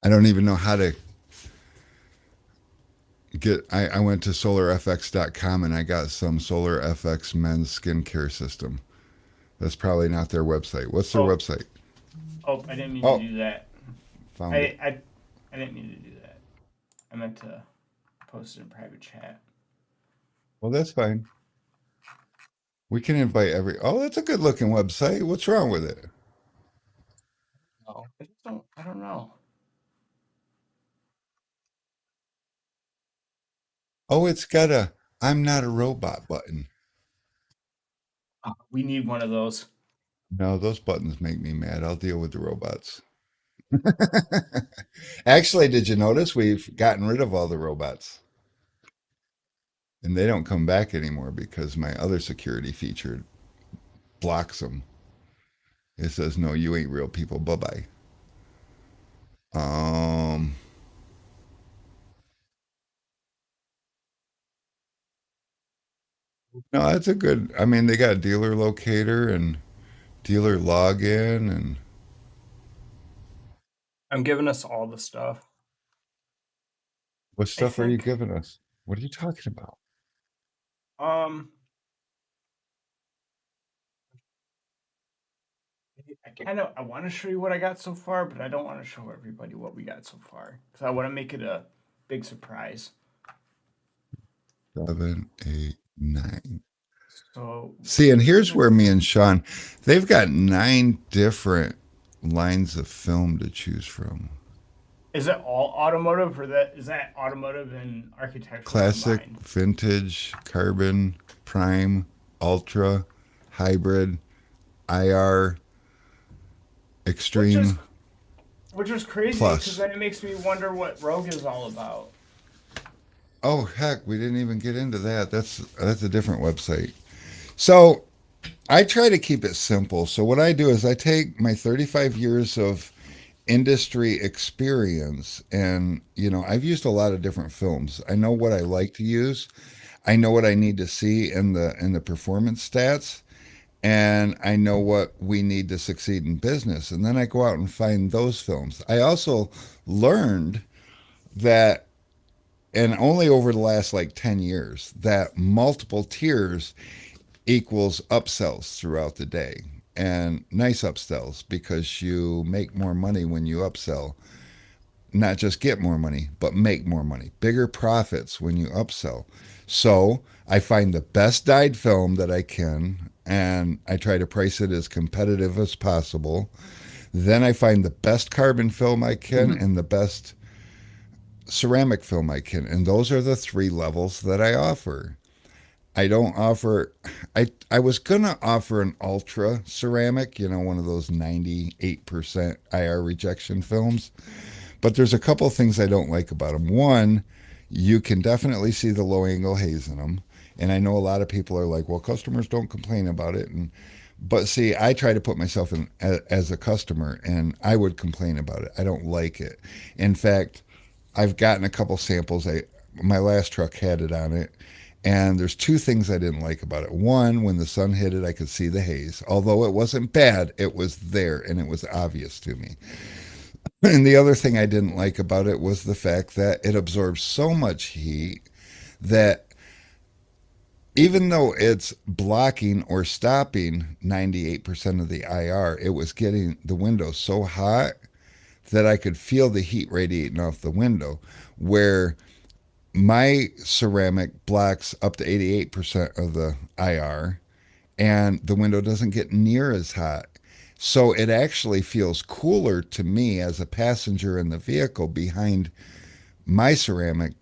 Speaker 1: I don't even know how to I went to solarfx.com and I got some Solar FX men's skincare system. That's probably not their website. What's their
Speaker 2: Oh,
Speaker 1: website?
Speaker 2: I didn't mean to
Speaker 1: Oh,
Speaker 2: do that.
Speaker 1: found it.
Speaker 2: I I, I didn't mean to do that. I meant to post it in private chat.
Speaker 1: Well, that's fine. We can invite every. Oh, that's a good looking website. What's wrong with it?
Speaker 2: No, I just don't. I don't know.
Speaker 1: Oh, it's got a I'm not a robot button.
Speaker 2: We need one of those.
Speaker 1: No, those buttons make me mad. I'll deal with the robots. Actually, did you notice we've gotten rid of all the robots and they don't come back anymore because my other security feature blocks them. It says, no, you ain't real people. Bye bye. Um, no, that's a good. I mean, they got dealer locator and dealer login and
Speaker 2: I'm giving us all the stuff.
Speaker 1: what
Speaker 2: I
Speaker 1: stuff are you
Speaker 2: think.
Speaker 1: giving us? What are you talking about?
Speaker 2: Um, I want to show you what I got so far, but I don't want to show everybody what we got so far because I want to make it a big surprise.
Speaker 1: 7, 8, 9.
Speaker 2: So
Speaker 1: See, and here's
Speaker 2: here's
Speaker 1: where me and Sean, they've got 9 different lines of film to choose from.
Speaker 2: is it all automotive or that is that automotive and architectural
Speaker 1: Classic,
Speaker 2: combined?
Speaker 1: vintage, carbon, prime, ultra, hybrid, IR,
Speaker 2: Which is
Speaker 1: extreme,
Speaker 2: which is crazy because
Speaker 1: plus.
Speaker 2: then it makes me wonder what Rogue is all about.
Speaker 1: Oh heck, we didn't even get into that. That's a different website. So I try to keep it simple. So what I do is I take my 35 years of industry experience and I've used a lot of different films. I know what I like to use. I know what I need to see in the performance stats, and I know what we need to succeed in business. And then I go out and find those films. I also learned that, and only over the last like 10 years, that multiple tiers equals upsells throughout the day. And nice upsells because you make more money when you upsell. Not just get more money, but make more money. Bigger profits when you upsell. So I find the best dyed film that I can and I try to price it as competitive as possible. Then I find the best carbon film I can
Speaker 2: Mm-hmm.
Speaker 1: and the best ceramic film I can. And those are the 3 levels that I offer. I don't offer I was gonna offer an ultra ceramic, one of those 98% IR rejection films. But there's a couple of things I don't like about them. One, you can definitely see the low angle haze in them. And I know a lot of people are like, well, customers don't complain about it. But see, I try to put myself in as a customer and I would complain about it. I don't like it. In fact, I've gotten a couple samples. My last truck had it on it. And there's 2 things I didn't like about it. One, when the sun hit it, I could see the haze. Although it wasn't bad, it was there and it was obvious to me. And the other thing I didn't like about it was the fact that it absorbs so much heat that even though it's blocking or stopping 98% of the IR, it was getting the window so hot that I could feel the heat radiating off the window. Where my ceramic blocks up to 88% of the IR, and the window doesn't get near as hot. So it actually feels cooler to me as a passenger in the vehicle behind my ceramic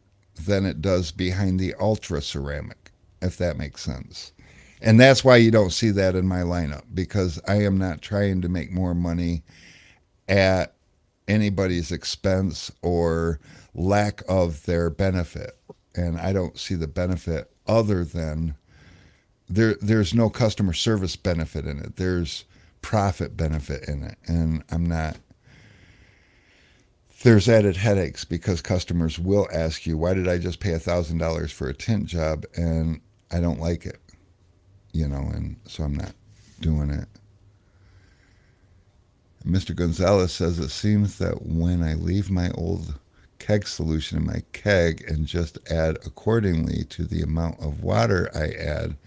Speaker 1: than it does behind the ultra ceramic, if that makes sense. And that's why you don't see that in my lineup because I am not trying to make more money at anybody's expense or lack of their benefit. And I don't see the benefit other than there's no customer service benefit in it. There's profit benefit in it. And I'm not there's added headaches because customers will ask you, why did I just pay $1,000 for a tint job and I don't like it? And so I'm not doing it. Mr. Gonzalez says it seems that when I leave my old keg solution in my keg and just add accordingly to the amount of water I add,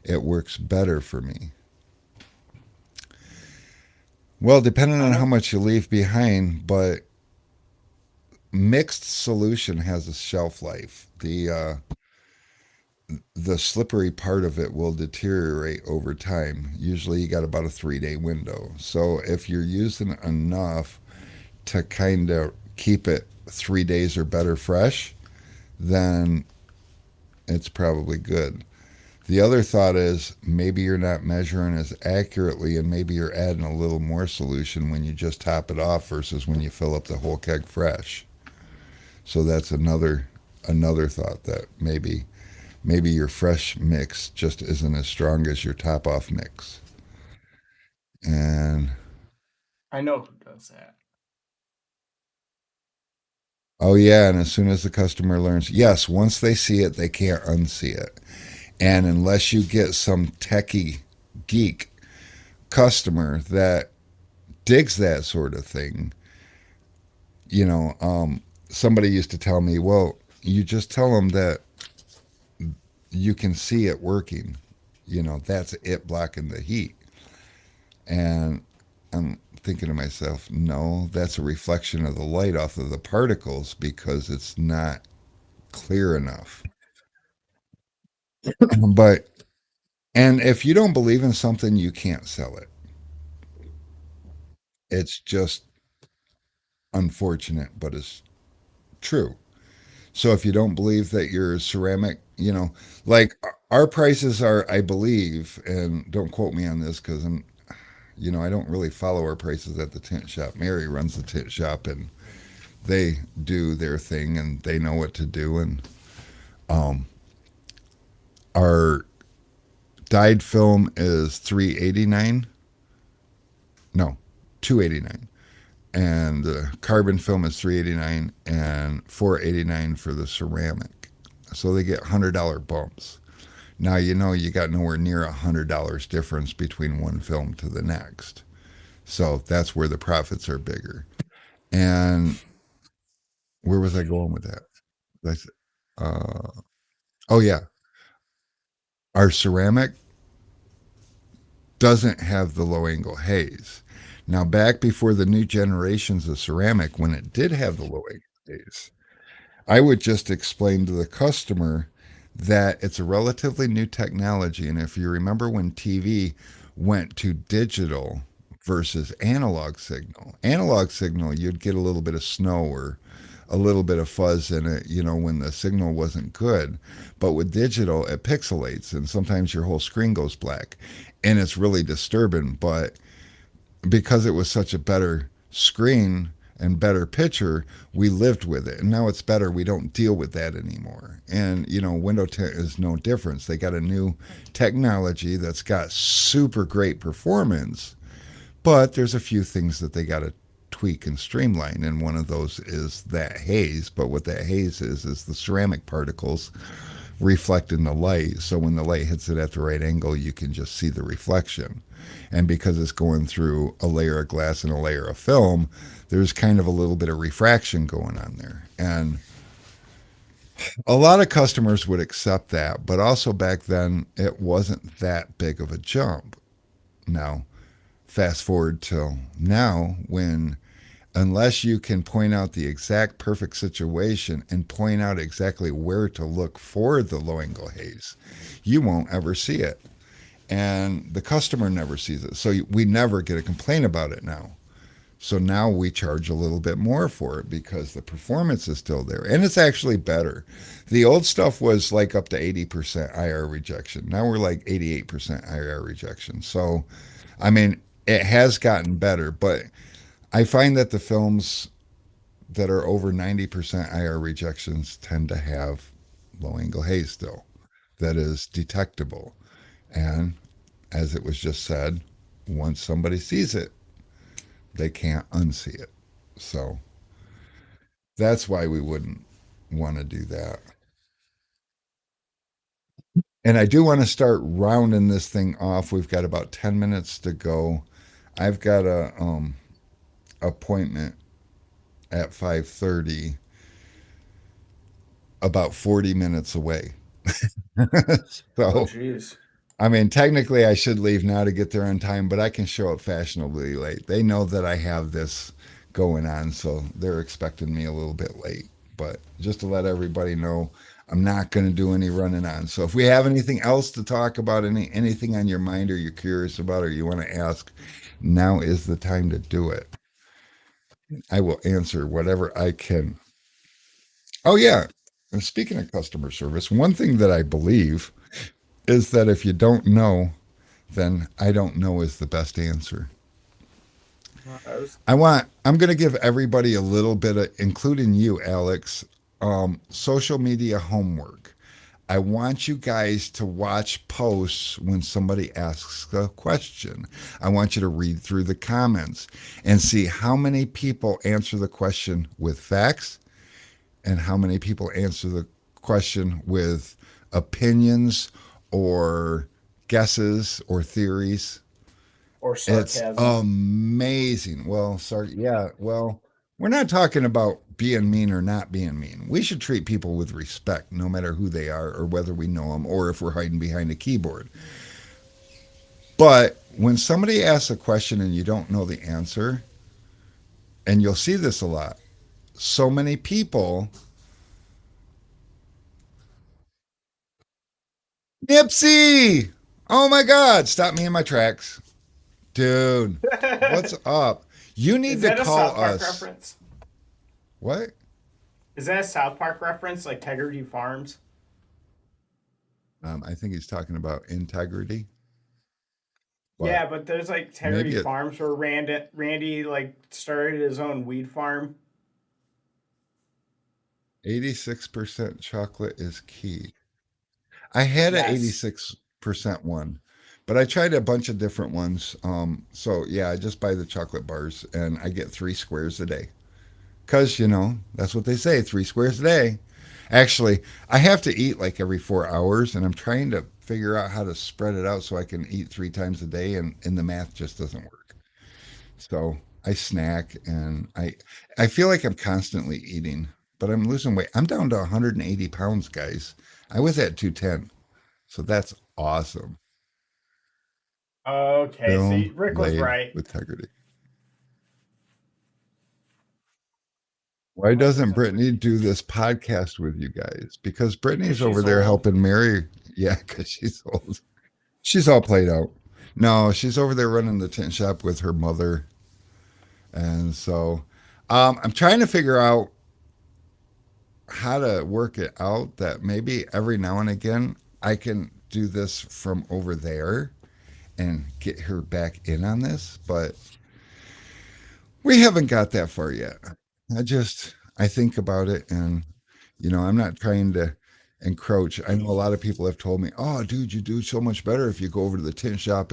Speaker 1: it works better for me. Well, depending
Speaker 2: I
Speaker 1: on how
Speaker 2: know.
Speaker 1: much you leave behind, but mixed solution has a shelf life. The slippery part of it will deteriorate over time. Usually, you got about a 3-day window. So if you're using enough to kind of keep it 3 days or better fresh, then it's probably good. The other thought is maybe you're not measuring as accurately and maybe you're adding a little more solution when you just top it off versus when you fill up the whole keg fresh. So that's another thought that maybe your fresh mix just isn't as strong as your top off mix. And
Speaker 2: I know who does that.
Speaker 1: oh yeah, and as soon as the customer learns, yes, once they see it, they can't unsee it. And unless you get some techie geek customer that digs that sort of thing, you know, somebody used to tell me, well, you just tell them that you can see it working. You know, that's it blocking the heat. And I'm thinking to myself, no, that's a reflection of the light off of the particles because it's not clear enough. But, and if you don't believe in something, you can't sell it. It's just unfortunate, but it's true. So if you don't believe that your ceramic, you know, like our prices are, I believe, and don't quote me on this because I'm, you know, I don't really follow our prices at the tint shop. Mary runs the tint shop and they do their thing and they know what to do. And um, our dyed film is 389. No, 289. And the carbon film is 389 and 489 for the ceramic. So they get $100 bumps. Now you know you got nowhere near $100 difference between one film to the next. So that's where the profits are bigger. And where was I going with that? That's, oh yeah, our ceramic doesn't have the low angle haze. Now back before the new generations of ceramic, when it did have the low angle haze, I would just explain to the customer that it's a relatively new technology. And if you remember when TV went to digital versus analog signal, you'd get a little bit of snow or a little bit of fuzz in it, you know, when the signal wasn't good. But with digital, it pixelates and sometimes your whole screen goes black and it's really disturbing. But because it was such a better screen and better picture, we lived with it. And now it's better. We don't deal with that anymore. And, you know, window tint is no difference. They got a new technology that's got super great performance, but there's a few things that they got to tweak and streamline. And one of those is that haze. But what that haze is the ceramic particles reflecting the light. So when the light hits it at the right angle, you can just see the reflection. And because it's going through a layer of glass and a layer of film, there's kind of a little bit of refraction going on there. And a lot of customers would accept that, but also back then it wasn't that big of a jump. Now, fast forward till now, when unless you can point out the exact perfect situation and point out exactly where to look for the low angle haze, you won't ever see it. And the customer never sees it. So we never get a complaint about it now. So now we charge a little bit more for it because the performance is still there. And it's actually better. The old stuff was like up to 80% IR rejection. Now we're like 88% IR rejection. So, I mean, it has gotten better, but I find that the films that are over 90% IR rejections tend to have low angle haze still that is detectable. And as it was just said, once somebody sees it, they can't unsee it. So that's why we wouldn't want to do that. And I do want to start rounding this thing off. We've got about 10 minutes to go. I've got a appointment at 5:30 about 40 minutes away.
Speaker 2: Oh,
Speaker 1: So
Speaker 2: jeez.
Speaker 1: I mean, technically, I should leave now to get there on time, but I can show up fashionably late. They know that I have this going on, so they're expecting me a little bit late. But just to let everybody know, I'm not going to do any running on. So if we have anything else to talk about, anything on your mind or you're curious about or you want to ask, now is the time to do it. I will answer whatever I can. Oh yeah, and speaking of customer service, one thing that I believe is that if you don't know, then I don't know is the best answer.
Speaker 2: I was
Speaker 1: I'm going to give everybody a little bit of, including you, Alex, social media homework. I want you guys to watch posts when somebody asks a question. I want you to read through the comments and see how many people answer the question with facts and how many people answer the question with opinions or guesses or theories.
Speaker 2: or
Speaker 1: It's
Speaker 2: sarcasm.
Speaker 1: amazing. Well, sorry. Yeah. Well, we're not talking about being mean or not being mean. We should treat people with respect, no matter who they are or whether we know them or if we're hiding behind a keyboard. But when somebody asks a question and you don't know the answer, and you'll see this a lot, so many people, Nipsey! Oh my God, stop me in my tracks. Dude, what's up? You
Speaker 2: Is
Speaker 1: need to
Speaker 2: that a
Speaker 1: call
Speaker 2: South Park
Speaker 1: us.
Speaker 2: reference?
Speaker 1: What?
Speaker 2: Is that a South Park reference, like Integrity Farms?
Speaker 1: I think he's talking about integrity, but
Speaker 2: Yeah, but there's like Integrity
Speaker 1: maybe it
Speaker 2: Farms where Randy like started his own weed farm.
Speaker 1: 86% chocolate is key. I had an
Speaker 2: Yes.
Speaker 1: 86% one, but I tried a bunch of different ones. So yeah, I just buy the chocolate bars and I get 3 squares a day. Because, that's what they say, 3 squares a day. Actually, I have to eat like every 4 hours, and I'm trying to figure out how to spread it out so I can eat 3 times a day, and the math just doesn't work. So I snack, and I feel like I'm constantly eating, but I'm losing weight. I'm down to 180 pounds, guys. I was at 210, so that's awesome.
Speaker 2: Okay, so
Speaker 1: Film
Speaker 2: Rick was
Speaker 1: laid
Speaker 2: right.
Speaker 1: with integrity. Why
Speaker 2: Rick
Speaker 1: doesn't
Speaker 2: was
Speaker 1: Brittany do this podcast with you guys? Because
Speaker 2: because
Speaker 1: Brittany's over
Speaker 2: she's
Speaker 1: there
Speaker 2: old.
Speaker 1: helping Mary. Yeah, because she's old. She's all played out. No, she's over there running the tent shop with her mother. And so I'm trying to figure out how to work it out that maybe every now and again I can do this from over there and get her back in on this. But we haven't got that far yet. I think about it and I'm not trying to encroach. I know a lot of people have told me, "Oh, dude, you do so much better if you go over to the tint shop."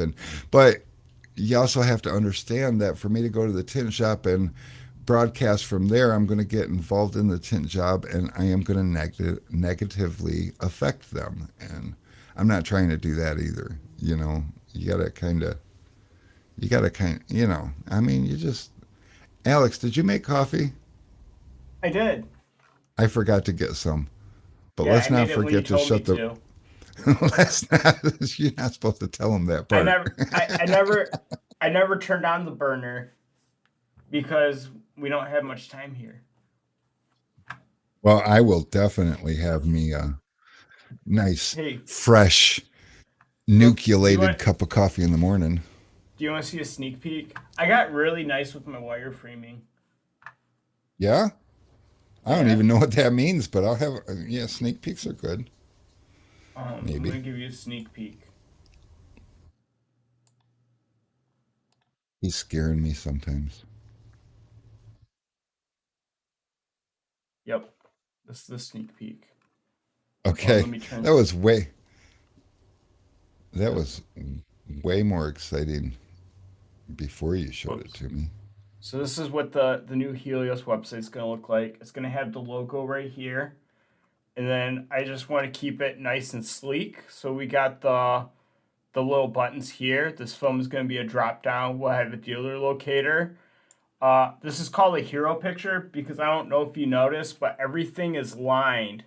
Speaker 1: But you also have to understand that for me to go to the tint shop and broadcast from there, I'm going to get involved in the tint job and I am going to negatively affect them. And I'm not trying to do that either. You got to kind of, I mean, Alex, did you make coffee?
Speaker 2: I did.
Speaker 1: I forgot to get some. But
Speaker 2: Yeah, I
Speaker 1: let's not
Speaker 2: made it when you
Speaker 1: forget to
Speaker 2: told me
Speaker 1: shut the.
Speaker 2: to.
Speaker 1: Let's not. You're not supposed to tell them that
Speaker 2: I
Speaker 1: part.
Speaker 2: never, I never, I never turned on the burner because we don't have much time here.
Speaker 1: Well, I will definitely have me a nice,
Speaker 2: Hey,
Speaker 1: fresh,
Speaker 2: look,
Speaker 1: nucleated cup of coffee in the morning.
Speaker 2: do you want to see a sneak peek? I got really nice with my wireframing.
Speaker 1: Yeah, I don't
Speaker 2: Yeah.
Speaker 1: even know what that means, but I'll have. Yeah, sneak peeks are good.
Speaker 2: I'm gonna
Speaker 1: Maybe
Speaker 2: give you a sneak peek.
Speaker 1: he's scaring me sometimes.
Speaker 2: Yep, this is the sneak peek. Hold on, let
Speaker 1: Okay,
Speaker 2: me turn.
Speaker 1: that was way. That was way more exciting before you showed it
Speaker 2: Whoops.
Speaker 1: to me.
Speaker 2: So this is what the new Helios website is gonna look like. It's gonna have the logo right here, and then I just want to keep it nice and sleek. So we got the little buttons here. This film is gonna be a drop down. We'll have a dealer locator. This is called a hero picture because I don't know if you noticed, but everything is lined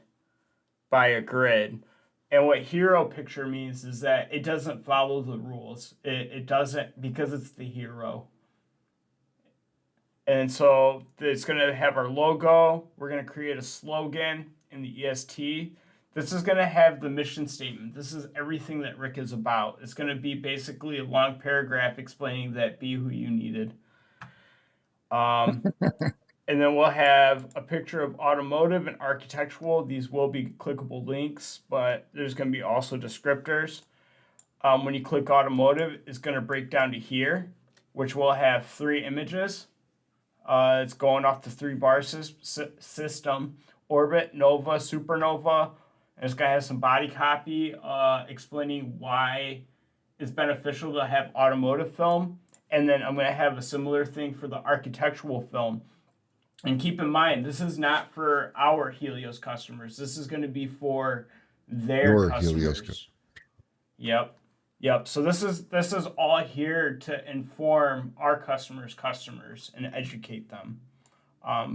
Speaker 2: by a grid. And what hero picture means is that it doesn't follow the rules. It doesn't because it's the hero. And so it's going to have our logo. We're going to create a slogan in the EST. This is going to have the mission statement. This is everything that Rick is about. It's going to be basically a long paragraph explaining that be who you needed. Um, And then we'll have a picture of automotive and architectural. These will be clickable links, but there's going to be also descriptors. When you click automotive, it's going to break down to here, which will have 3 images. It's going off the 3-bar system: Orbit, Nova, Supernova. And it's going to have some body copy explaining why it's beneficial to have automotive film. And then I'm going to have a similar thing for the architectural film. And keep in mind, this is not for our Helios customers. This is going to be for their
Speaker 1: Your Helios.
Speaker 2: customers. Yep. Yep. So this is all here to inform our customers and educate them,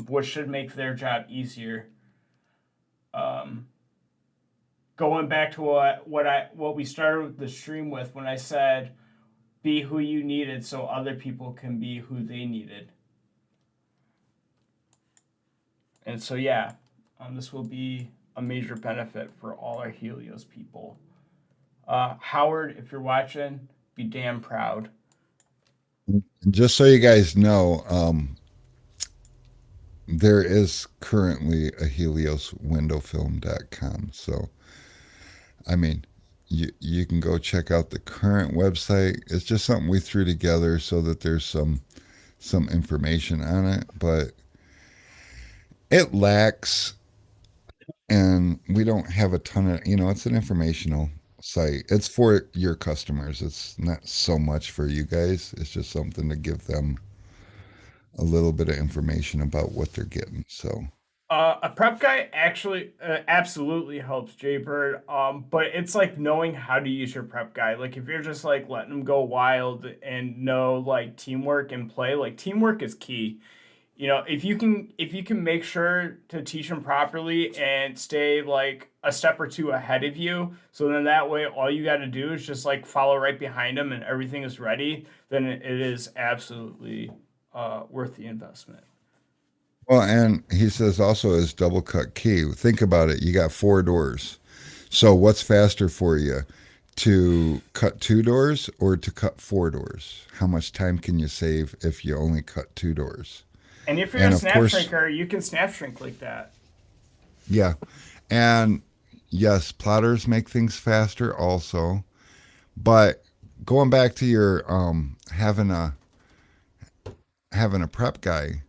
Speaker 2: which should make their job easier. Going back to what we started the stream with when I said, be who you needed so other people can be who they needed. And so, yeah, this will be a major benefit for all our Helios people. Howard, if you're watching, be damn proud.
Speaker 1: Just so you guys know, there is currently a helioswindowfilm.com. So, I mean, you can go check out the current website. It's just something we threw together so that there's some information on it, but it lacks, and we don't have a ton of, it's an informational site. It's for your customers. It's not so much for you guys. It's just something to give them a little bit of information about what they're getting. So
Speaker 2: A prep guy actually absolutely helps Jaybird, but it's like knowing how to use your prep guy. Like if you're just like letting them go wild and know like teamwork and play, like teamwork is key. If you can make sure to teach them properly and stay like a step or two ahead of you, so then that way all you got to do is just like follow right behind them and everything is ready, then it is absolutely worth the investment.
Speaker 1: well, and he says also is double cut key. Think about it. You got 4 doors. So what's faster for you? To cut 2 doors or to cut 4 doors? How much time can you save if you only cut 2 doors?
Speaker 2: And if you're
Speaker 1: And
Speaker 2: a
Speaker 1: of
Speaker 2: snap
Speaker 1: course,
Speaker 2: shrinker, you can snap shrink like that.
Speaker 1: yeah. And yes, plotters make things faster also. But going back to your having a prep guy,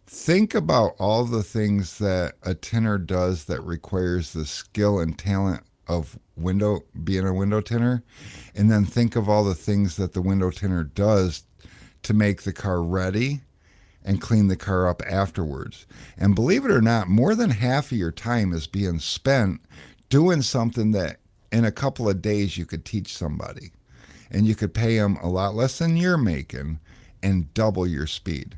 Speaker 1: think about all the things that a tinner does that requires the skill and talent of being a window tinner, and then think of all the things that the window tinner does to make the car ready and clean the car up afterwards. And believe it or not, more than half of your time is being spent doing something that in a couple of days you could teach somebody, and you could pay them a lot less than you're making and double your speed.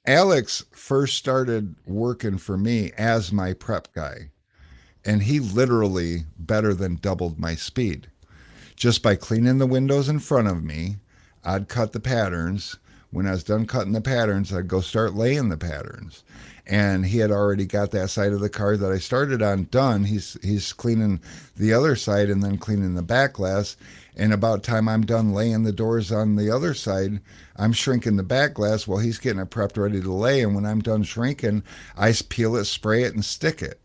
Speaker 1: Alex first started working for me as my prep guy, and he literally better than doubled my speed just by cleaning the windows in front of me. I'd cut the patterns. When I was done cutting the patterns, I'd go start laying the patterns. And he had already got that side of the car that I started on done. He's cleaning the other side and then cleaning the back glass. And about time I'm done laying the doors on the other side, I'm shrinking the back glass while he's getting it prepped ready to lay. And when I'm done shrinking, I peel it, spray it, and stick it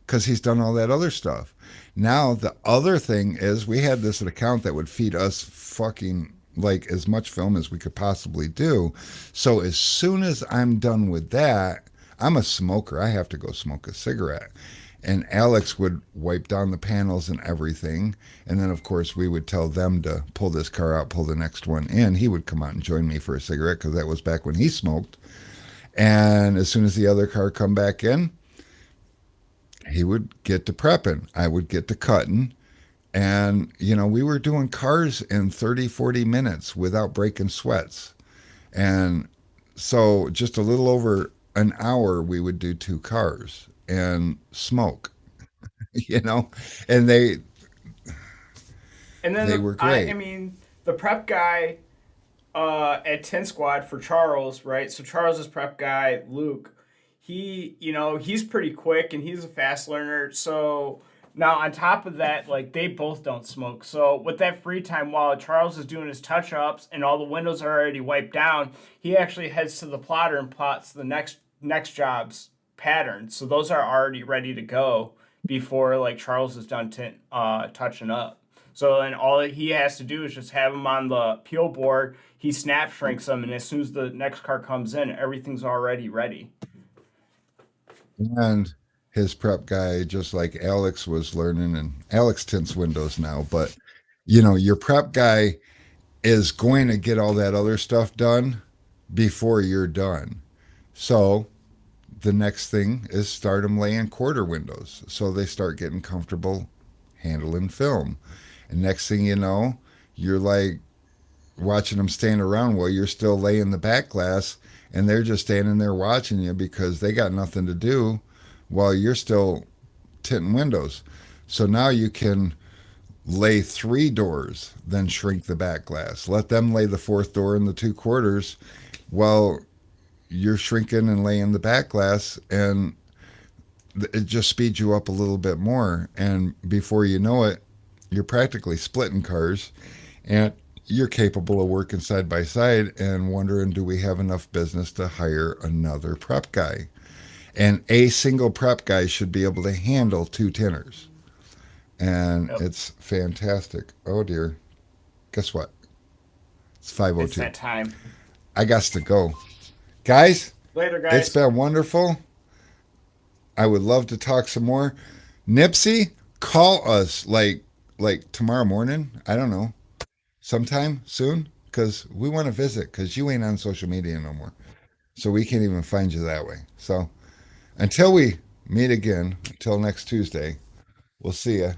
Speaker 1: because he's done all that other stuff. Now, the other thing is we had this account that would feed us fucking like as much film as we could possibly do. So as soon as I'm done with that, I'm a smoker. I have to go smoke a cigarette. And Alex would wipe down the panels and everything. And then, of course, we would tell them to pull this car out, pull the next one in. He would come out and join me for a cigarette because that was back when he smoked. And as soon as the other car come back in, he would get to prepping. I would get to cutting. And, we were doing cars in 30, 40 minutes without breaking sweats. And so just a little over an hour, we would do 2 cars and smoke, and they
Speaker 2: And then
Speaker 1: were
Speaker 2: I
Speaker 1: great.
Speaker 2: mean, the prep guy at 10 Squad for Charles, right? So Charles is prep guy, Luke. He's pretty quick and he's a fast learner. So Now, on top of that, like they both don't smoke. So, with that free time while Charles is doing his touch ups and all the windows are already wiped down, he actually heads to the plotter and plots the next job's patterns. So, those are already ready to go before like Charles is done touching up. So, and all he has to do is just have them on the peel board. He snap shrinks them, and as soon as the next car comes in, everything's already ready.
Speaker 1: And his prep guy, just like Alex was learning, and Alex tints windows now, but your prep guy is going to get all that other stuff done before you're done. So the next thing is start them laying quarter windows so they start getting comfortable handling film. And next thing you know, you're like watching them stand around while you're still laying the back glass, and they're just standing there watching you because they got nothing to do while you're still tinting windows. So now you can lay 3 doors, then shrink the back glass. Let them lay the fourth door in the 2/4 while you're shrinking and laying the back glass, and it just speeds you up a little bit more. And before you know it, you're practically splitting cars, and you're capable of working side by side and wondering, do we have enough business to hire another prep guy? And a single prep guy should be able to handle 2 tinners. And
Speaker 2: Yep.
Speaker 1: it's fantastic. Oh dear. Guess what? It's
Speaker 2: It's
Speaker 1: 5:02.
Speaker 2: that time.
Speaker 1: I got to go. Guys,
Speaker 2: Later,
Speaker 1: it's
Speaker 2: guys.
Speaker 1: been wonderful. I would love to talk some more. Nipsey, call us like tomorrow morning. I don't know. Sometime soon, because we want to visit, because you ain't on social media no more. So we can't even find you that way. So until we meet again, until next Tuesday, we'll see you.